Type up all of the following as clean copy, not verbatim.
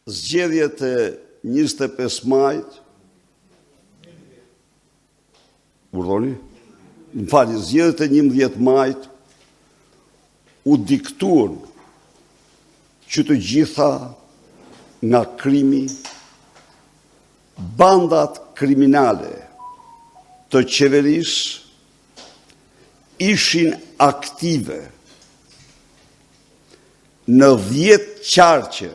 zgjedhjet e 25 majt, zgjedhjet e 11 majt u diktuan që të gjitha nga krimi, bandat kriminale të qeverisë ishin aktive në 10 qarqe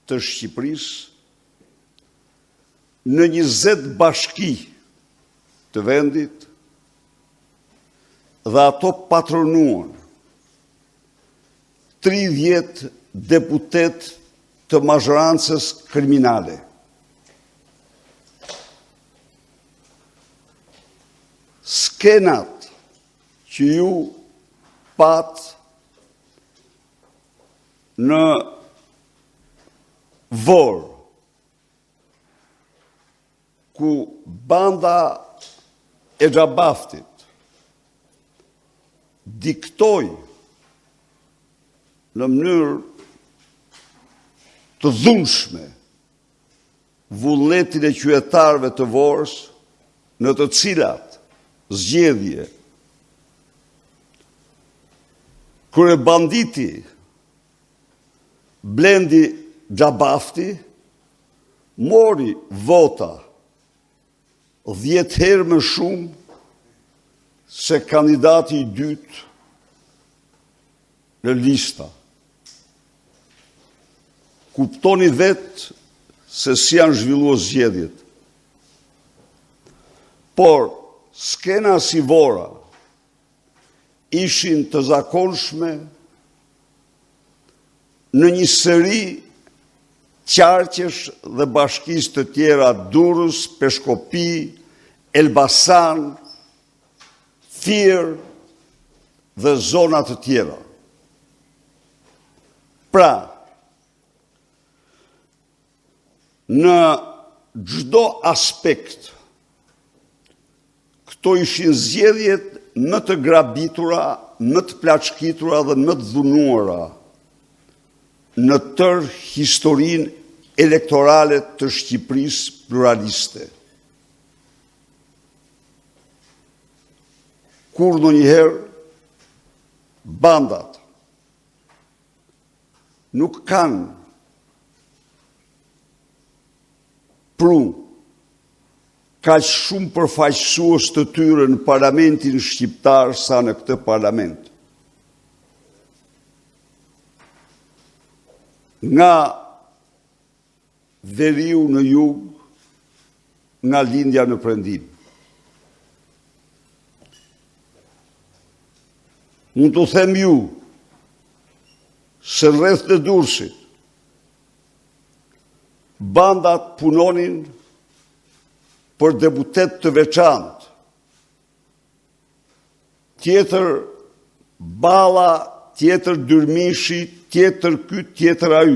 të Shqipërisë, në 20 bashki të vendit, dhe ato patronuan 30 deputet të mazhorancës kriminale. Skenat që ju pat në Vorë, ku banda e Xhabaftit diktoi në mënyrë të dhunshme vullnetin e qytetarëve të Vorës, në të cilat zgjedhje kryebanditi Blendi Xhabafti mori vota 10 herë më shumë se kandidati i dytë në lista. Kuptoni vetë se si janë zhvilluar zgjedhjet. Por skena si Vora ishin të zakonshme në një seri qarqesh dhe bashkisë të tjera Durrës, Peshkopi, Elbasan, Fier dhe zona të tjera. Pra, në çdo aspekt, këto ishin zgjedhjet më të grabitura, më të plaçkitura dhe më të dhunuara në tërë historinë elektorale të Shqipërisë pluraliste. Kur ndonjëherë bandat nuk kanë pru kaq shumë përfaqësues të tyre në parlamentin shqiptar sa në këtë parlament. Nga veriu në jug, nga lindja në prendim. Mund të them ju se rreth të Durrësit bandat punonin për deputet të veçantë. Tjetër Balla, tjetër Dyrmishi, tjetër ky, tjetër ai.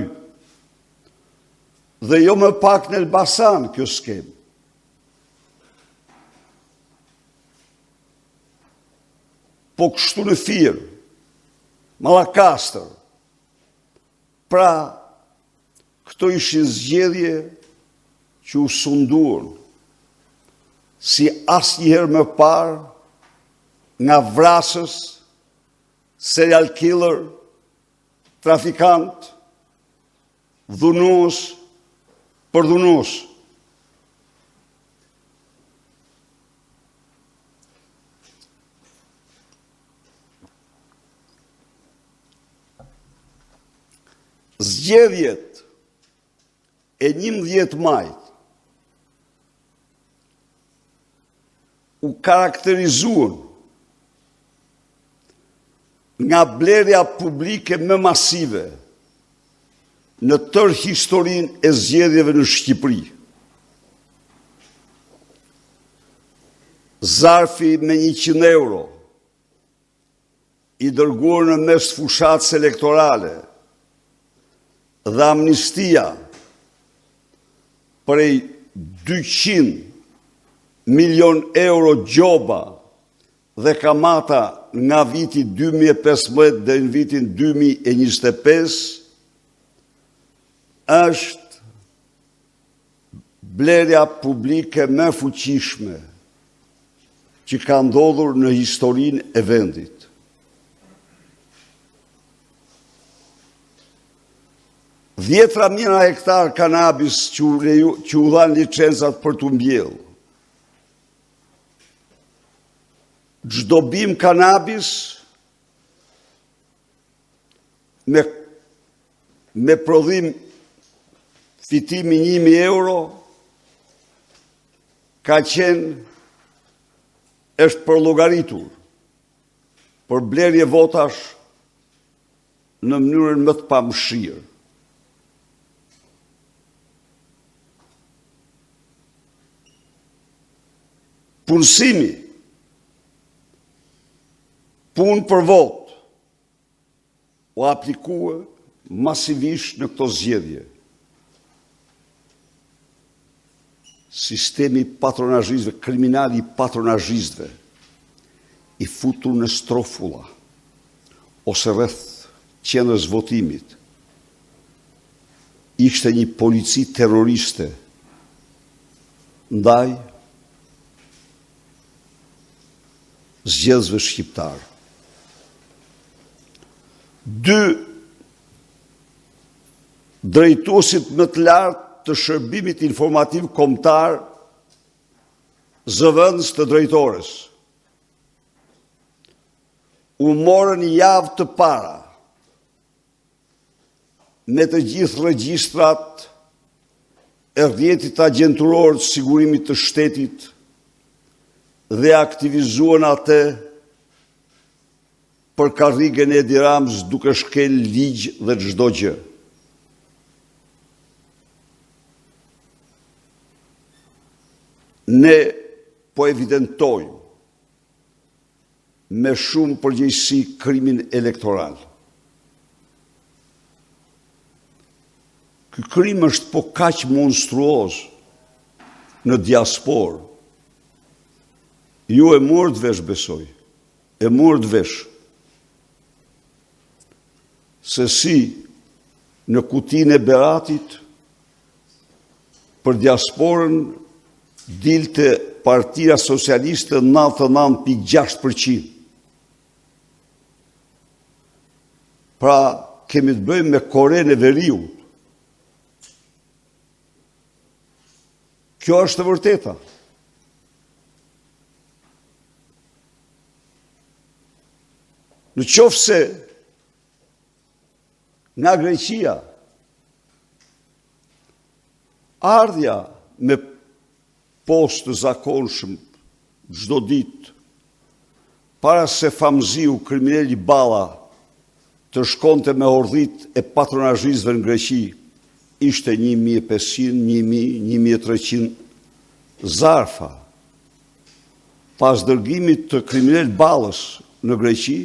Dhe jo më pak në Elbasan kjo skemë. Po kështu në Fier, Mallakastër. Pra, këto ishin zgjedhje që u sunduan si asnjëherë më parë nga vrasës, serial killer, trafikant, dhunues për dhunues. Zgjedhjet e 11 majt u karakterizuan nga blerja publike më masive në tërë historinë e zgjedhjeve në Shqipëri. Zarfi me 100 euro i dërguar në mes fushatës elektorale dhe amnistia prej 200 milion euro gjoba dhe kamata nga viti 2015 dhe në vitin 2025 është blerja publike më fuqishme që ka ndodhur në historinë e vendit. Dhjetra mijëra hektar kanabis që u dhanë licencat për të mbjellë. Çdo bim kanabis me prodhim fitimi 1.000 euro ka qenë është përllogaritur për blerje votash në mënyrën më të pamëshirë. Punësimi, punë për votë, u aplikua masivisht në këto zgjedhje. Sistemi patronazhistëve, kriminali patronazhistëve, i futur në strofulla, ose rreth qendrës votimit, ishte një polici terroriste ndaj zgjedhësve shqiptar. 2 drejtuesit më të lartë të shërbimit informativ kombëtar, zëvendës të drejtores, u morën një javë të para me të gjithë regjistrat e rrjetit agjenturor të sigurimit të shtetit dhe aktivizuan atë për karrigën e Edi Ramës duke shkel ligj dhe çdo gjë. Ne po evidentojmë me shumë përgjegjësi krimin elektoral. Ky krim është po kaq monstruoz në diasporë. Ju e morët vesh, besoj, e morët vesh, se si në kutinë e Beratit për diasporën dilte Partia Socialiste 99.6%. Pra, kemi të bëjmë me Korenë e Veriut. Kjo është e vërteta. Në qoftë se nga Greqia ardhja me postë të zakonshëm çdo ditë para se Famziu, kriminali Balla, të shkonte me ordhit e patronazhistëve në Greqi, ishte 1.500, 1.000, 1.300 zarfa. Pas dërgimit të kriminalit Ballës në Greqi,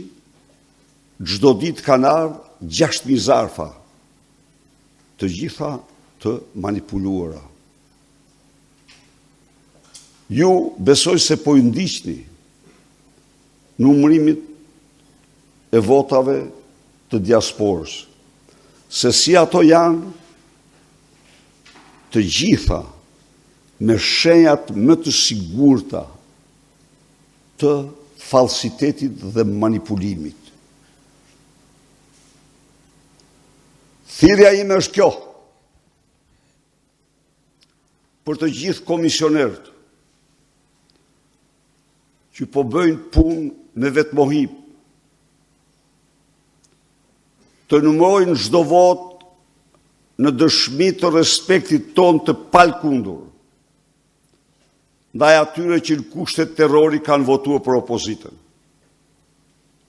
çdo ditë kanë ardhur 6.000 zarfa, të gjitha të manipuluara. Ju besoj se po i ndiqni numërimit e votave të diasporës, se si ato janë të gjitha me shenjat më të sigurta të falsitetit dhe manipulimit. Thirrja ime është kjo, për të gjithë komisionerët që po bëjnë punë me vetmohim, të numërojnë çdo votë në dëshmi të respektit ton të palkundur, ndaj atyre që në kushtet terrori kanë votuar për opozitën.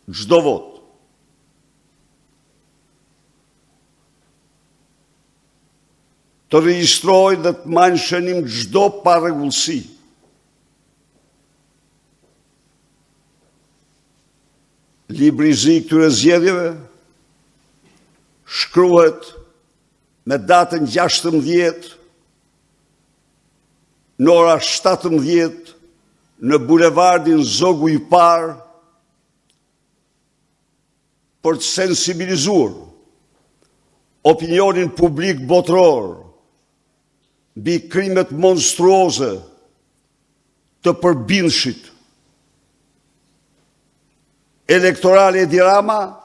Çdo votë. Të regjistrojnë dhe të marrin shënim çdo parregullsi. Libri i zi këtyre zgjedhjeve shkruhet me datën 16 në ora 17 në bulevardin Zogu i Parë për të sensibilizuar opinionin publik botror mbi krimet monstruoze të përbindshit elektorale Edi Rama,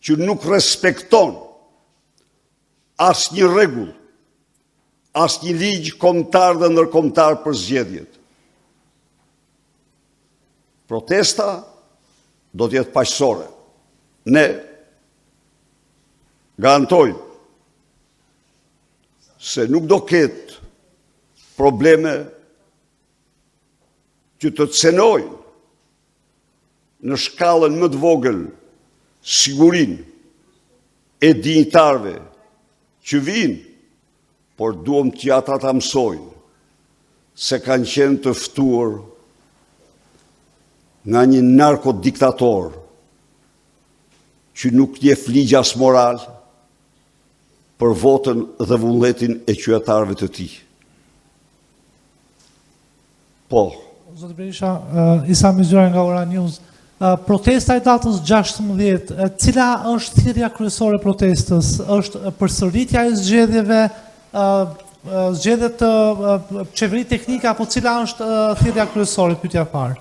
që nuk respekton asnjë rregull, asnjë ligj kombëtar dhe ndërkombëtar për zgjedhjet. Protesta do të jetë paqësore. Ne garantojmë se nuk do ketë probleme që të cenojnë në shkallën më të vogël sigurinë e dinjitarëve që vinë, por duam që ata ta mësojnë se kanë qenë të ftuar nga një narkodiktator që nuk njeh ligj as moral për votën dhe vullnetin e qytetarëve të tij. Po. Zoti Berisha, Isa Mizura nga Ora News. Protesta e datës 16, cila është thirrja kryesore e protestës? Është përsëritja e zgjedhjeve, zgjedhjet të qeverisë teknike, apo cila është thirrja kryesore, pyetja e parë?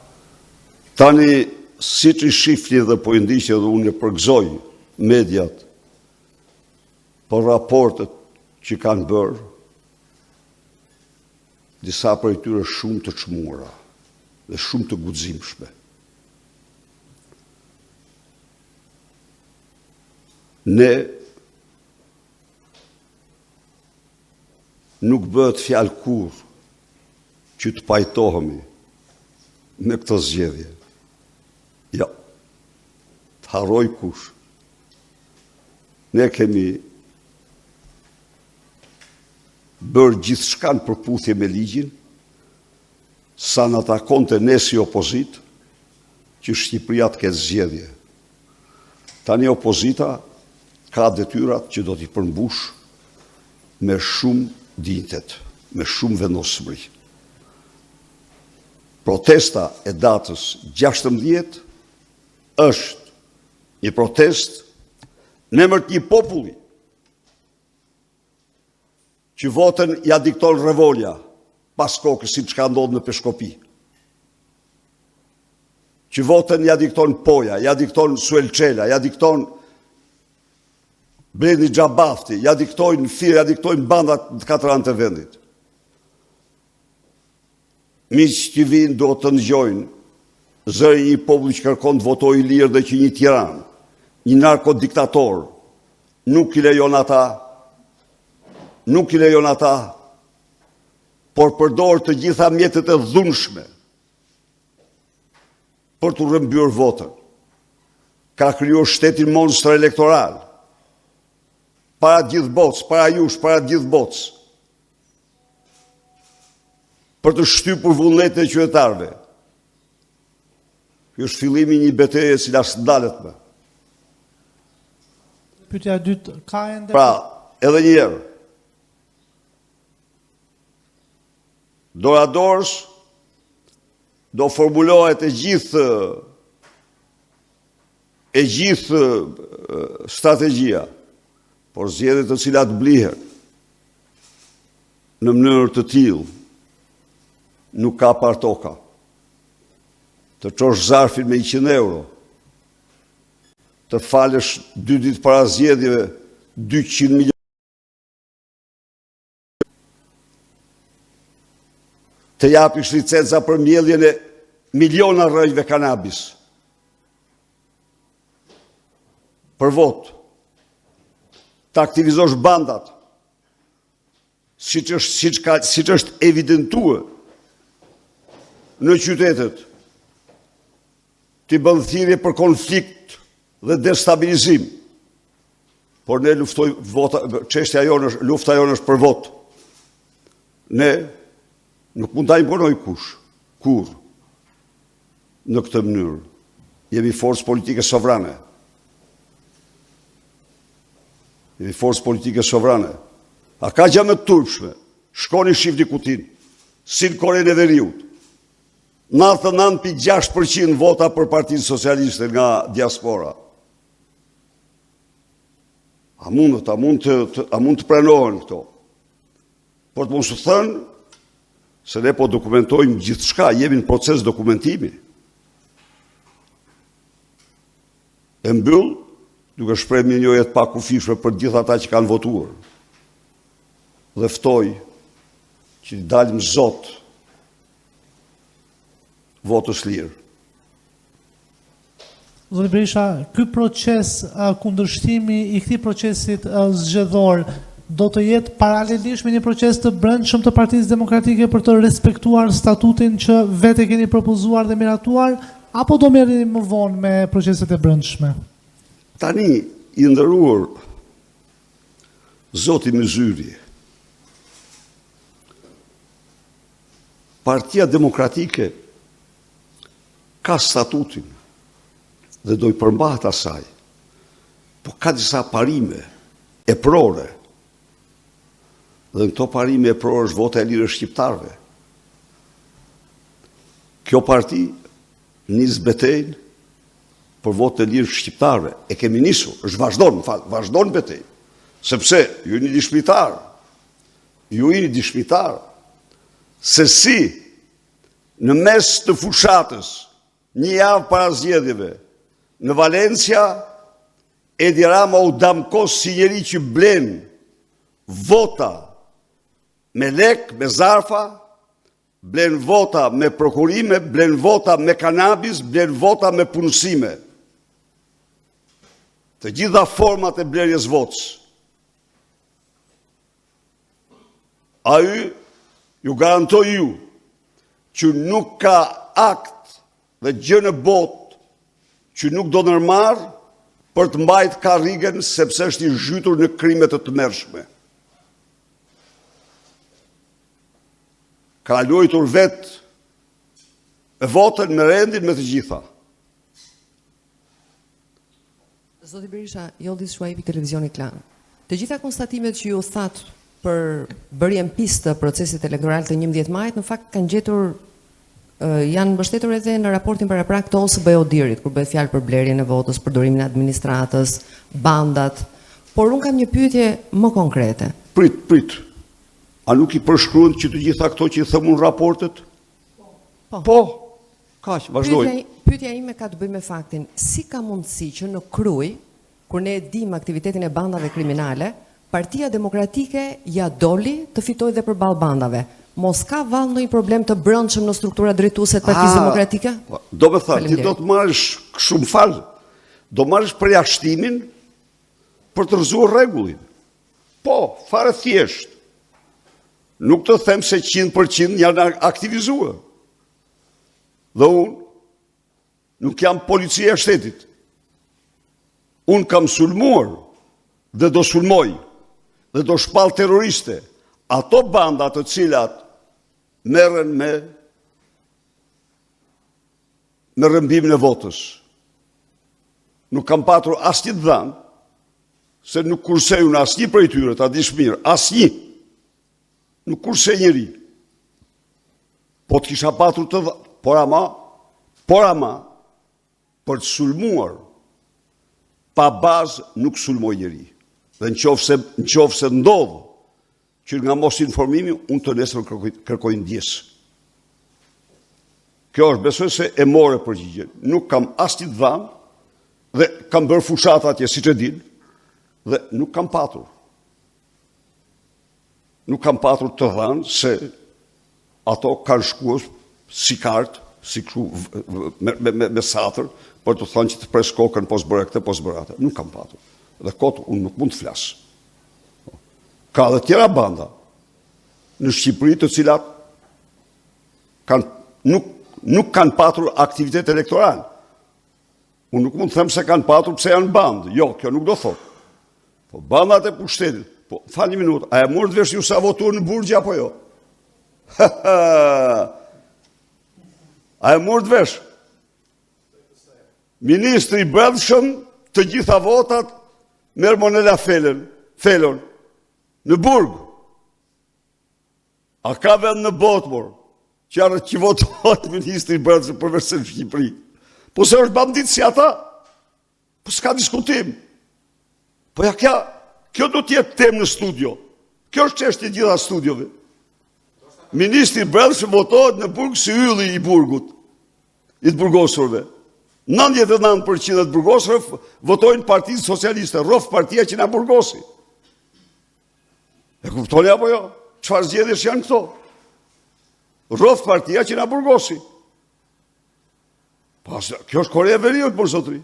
Tani, siç i shifni dhe po i ndiqni dhe unë përgëzoj mediat për raportet që kanë bërë, disa prej tyre shumë të çmuara dhe shumë të guximshme. Ne nuk bëhet fjalë kurrë që të pajtohemi me këtë zgjedhje. Jo, të harroj kush. Ne kemi bërë gjithçka në përputhje me ligjin, sa në takonte ne si opozit, që Shqipëria të ketë zgjedhje. Tani opozita ka detyrat që do t'i përmbush me shumë dinjitet, me shumë vendosmëri. Protesta e datës 16 është një protest në emër të një populli që votën ja dikton revolja pas kokës, si që ka ndodhë në Peshkopi. Që votën ja dikton Poja, ja dikton Suelçela, ja dikton Blendi Xhabafti, ja diktojnë Fir, ja diktojnë bandat të katër anë të vendit. Miq që vinë do të ndëgjojnë zëri një populli që kërkon të votojë lirë dhe që një tiran, një narkodiktator, nuk i lejon ata, por përdor të gjitha mjetet e dhunshme për të rrëmbyer votën. Ka krijuar shtetin monstër elektoral, para gjithë botës, para jush, para gjithë botës, për të shtypur vullnetin e qytetarëve. Ky është fillimi i një betejë e cila s'ndalet më. Pyetja e dytë, ka ende... Pra, edhe një herë, doradorës do formulohet e gjithë strategjia, por zgjedhjet të cilat blihen në mënyrë të tillë nuk ka partoka. Të çosh zarfin me 100 euro, të falësh 2 ditë para zgjedhjeve 200 milionë, të japish licenca për mbjelljen e miliona rrëjve kanabis për votë, të aktivizosh bandat, siç është evidentuar në qytetet, të bën thirrje për konflikt dhe destabilizim. Por ne çështja jonë është, lufta jonë është për votë. Ne nuk mund ta imponoj kur në këtë mënyrë. Jemi forcë politike sovrane. A ka gjë më të turpshme? Shkoni shifni kutin, si në Korenë e Veriut. 99.6% vota për Partinë Socialiste nga diaspora. A mund të pranohen këto. Por të mos u thënë se ne po dokumentojmë gjithçka, jemi në proces dokumentimi. E mbyll duke shprehur një jetë pa kufishme për gjithë ata që kanë votuar. Dhe ftoj që dalim zot votës lirë. Zoti Berisha, ky proces kundërshtimi i këtij procesit zgjedhor do të jetë paralelisht me një proces të brendshëm të Partisë Demokratike për të respektuar statutin që vetë keni propozuar dhe miratuar, apo do merreni më vonë me proceset e brendshme? Tani, i nderuar zoti Myzyri, Partia Demokratike ka statutin dhe do i përmbahet asaj, po ka disa parime eprore, dhe në këto parime eprore është vota e lirë e shqiptarëve. Kjo parti nis betejën për votë e lirë shqiptarëve. E kemi nisur, është vazhdon betejën, sepse ju jeni dishmitar, se si në mes të fushatës, një javë para zgjedhjeve, në Valencia, Edi Rama u damkos si njeri që blen vota me lek, me zarfa, blen vota me prokurime, blen vota me kanabis, blen vota me punësime. Të gjitha format e blerjes votës. A ju garantoj ju që nuk ka akt dhe gjë në botë që nuk do nërmarë për të mbajt karrigen sepse është i zhytur në krimet të tmerrshme. Ka luajtur vetë e votën me rendin me të gjitha. Zoti Berisha, Joldis Shuaibi, Televizioni Klan. Të gjitha konstatimet që ju thatë për bërjen pistë të procesit elektoral të 11 majit, në fakt kanë gjetur janë mbështetur edhe në raportin paraprak të OSBE-ODIR-it, kur bëhet fjalë për blerjen e votës, përdorimin e administratës, bandat. Por unë kam një pyetje më konkrete. Prit. A nuk i përshkruan që të gjitha këto që i thëmun raportet? Po. Kaq, vazhdoj. Pyetja ime ka të bëjë me faktin, si ka mundësi që në Kruj, kur ne e dim aktivitetin e bandave kriminale, Partia Demokratike ja doli të fitojë dhe përballë bandave. Mos ka vallë ndonjë problem të brendshëm në struktura drejtuese të Partisë Demokratike? Do me thënë, ti do të marrësh shumë falë, do marrësh përjashtimin për të rëzuar rregullin. Po, fare thjesht. Nuk të them se 100% janë aktivizuar. Dhe unë nuk jam policia e shtetit. Unë kam sulmuar dhe do sulmoj dhe do shpall terroriste ato banda të cilat merren me rrëmbimin e votës. Nuk kam patur asnjë dhënë, se nuk kursej unë asnjë prej tyre, ta dish mirë, asnjë. Nuk kursej njëri. Po të kisha patur të dhënë, por ama, për të sulmuar, pa bazë nuk sulmoj njëri. Dhe në qoftë se ndodhë që nga mos informimi, unë të nesër kërkoj ndjes. Kjo është, besoj se e more përgjigje. Nuk kam asnjë dhënë, dhe kam bërë fushat atje, siç e din, dhe nuk kam patur. Nuk kam patur të dhënë se ato kanë shkuar si kartë, si kështu me satër, për të thënë që të pres kokën, pos bëre këtë, pos bëre atë. Nuk kam patur. Dhe kotë unë nuk mund të flasë. Ka dhe tjera banda në Shqipëri të cilat nuk kanë patur aktivitet elektoral. Unë nuk mund të them se kanë patur pse janë bandë. Jo, kjo nuk do thotë. Po bandat e pushtetit, po falë një minutë, a e morë të vesh ju sa votuar në Burgj apo jo? A e morë të vesh? Ministri i Brendshëm të gjitha votat merr Monela Felon në Burg. A ka vend në botë, mor, që votohet ministri i Brendshëm përveç se në Shqipëri? Po se është bandit si ata? Po s'ka diskutim. Po ja Kjo do t'jetë temë në studio. Kjo është çështje e gjitha studiove. Ministri i Brendshëm votohet në burg si ylli i burgut, i të burgosurve. 99% e të burgosurve votojnë Partinë Socialiste, rrof partia që na burgosi. E kuptoni apo jo? Çfarë zgjedhjesh janë këto? Rrof partia që na burgosi. Pas, kjo është Korea e Veriut, për zotëri.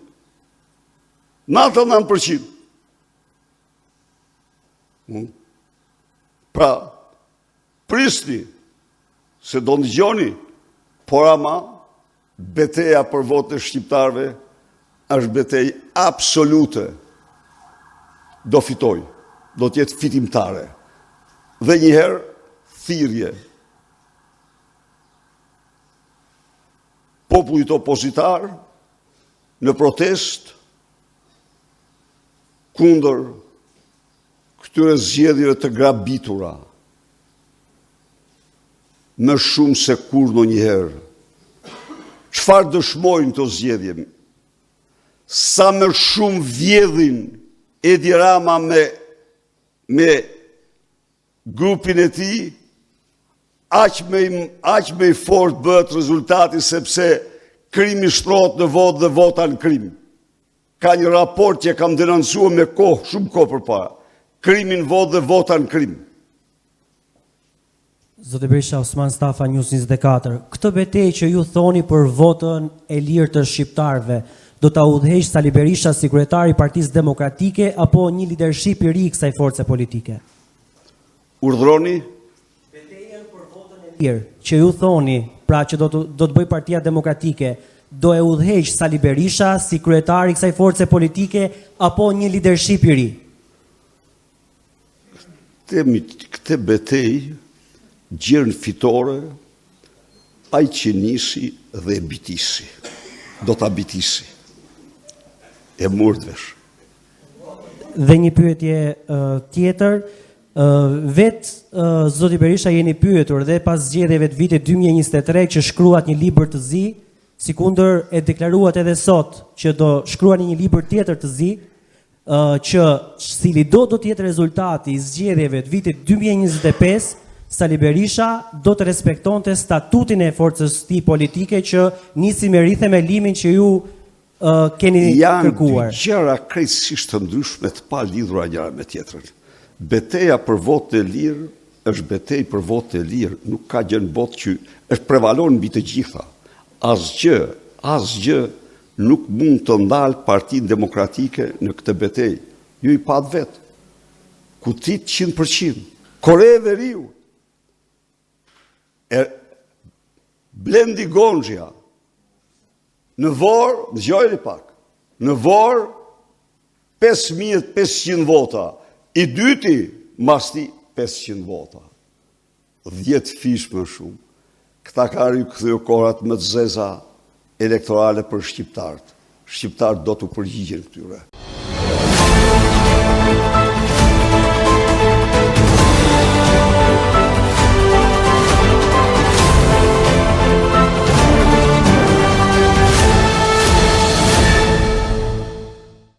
99%. Pra, prisni se do ndëgjoni, por ama beteja për votën e shqiptarëve është betejë absolute. Do fitoj, do të jetë fitimtare. Dhe njëherë thirrje. Popullit opozitar në protest kundër këtyre zgjedhjeve të grabitura më shumë se kur ndonjëherë. Çfarë dëshmojnë këto zgjedhje? Sa më shumë vjedhin Edi Rama me grupin e tij, aq më i fort bëhet rezultati sepse krimi shtrohet në votë dhe vota në krim. Ka një raport që kam denoncuar me kohë, shumë kohë përpara. Krimi në votë dhe vota në krim. Zotë Berisha, Osman Stafa, News 24. Këtë betejë që ju thoni për votën e lirë të shqiptarëve, do ta udhëheq Sali Berisha, si kryetari i Partisë Demokratike, apo një lidership i ri i kësaj force politike? Urdhroni? Betejën për votën e lirë që ju thoni, pra që do të bëj Partia Demokratike, do e udhëheq Sali Berisha si kryetari i kësaj force politike apo një lidership i ri? Këtë betejë gjërën fitore ai që nisi dhe e bitisi. Do ta bitisi. E murdhvesh. Dhe një pyetje tjetër, zoti Berisha jeni pyetur dhe pas zgjedhjeve të vitit 2023 që shkruat një libër të zi, sikundër e deklaruat edhe sot që do shkruani një libër tjetër të zi, që cili do të jetë rezultati i zgjedhjeve të vitit 2025, Sali Berisha do të respektonte statutin e forcës tij politike që nisi me rrithe me limin që ju keni kërkuar. Janë dy gjëra krejtësisht të ndryshme të pa lidhura njëra me tjetrën. Beteja për votë e lirë është betejë për votë e lirë, nuk ka gjë në botë që është prevalon mbi të gjitha. Asgjë nuk mund të ndalë Partinë Demokratike në këtë betejë. Ju i pat vetë. Kutit 100%. Korea e Veriut. Blendi Gonxhia në Vorë, dëgjojeni pak, në Vorë 5500 vota, i dyti masti 500 vota. 10 fish më shumë. Këta ka rikthyer kohrat më të zeza elektorale për shqiptarët. Shqiptarët do të përgjigjen këtyre.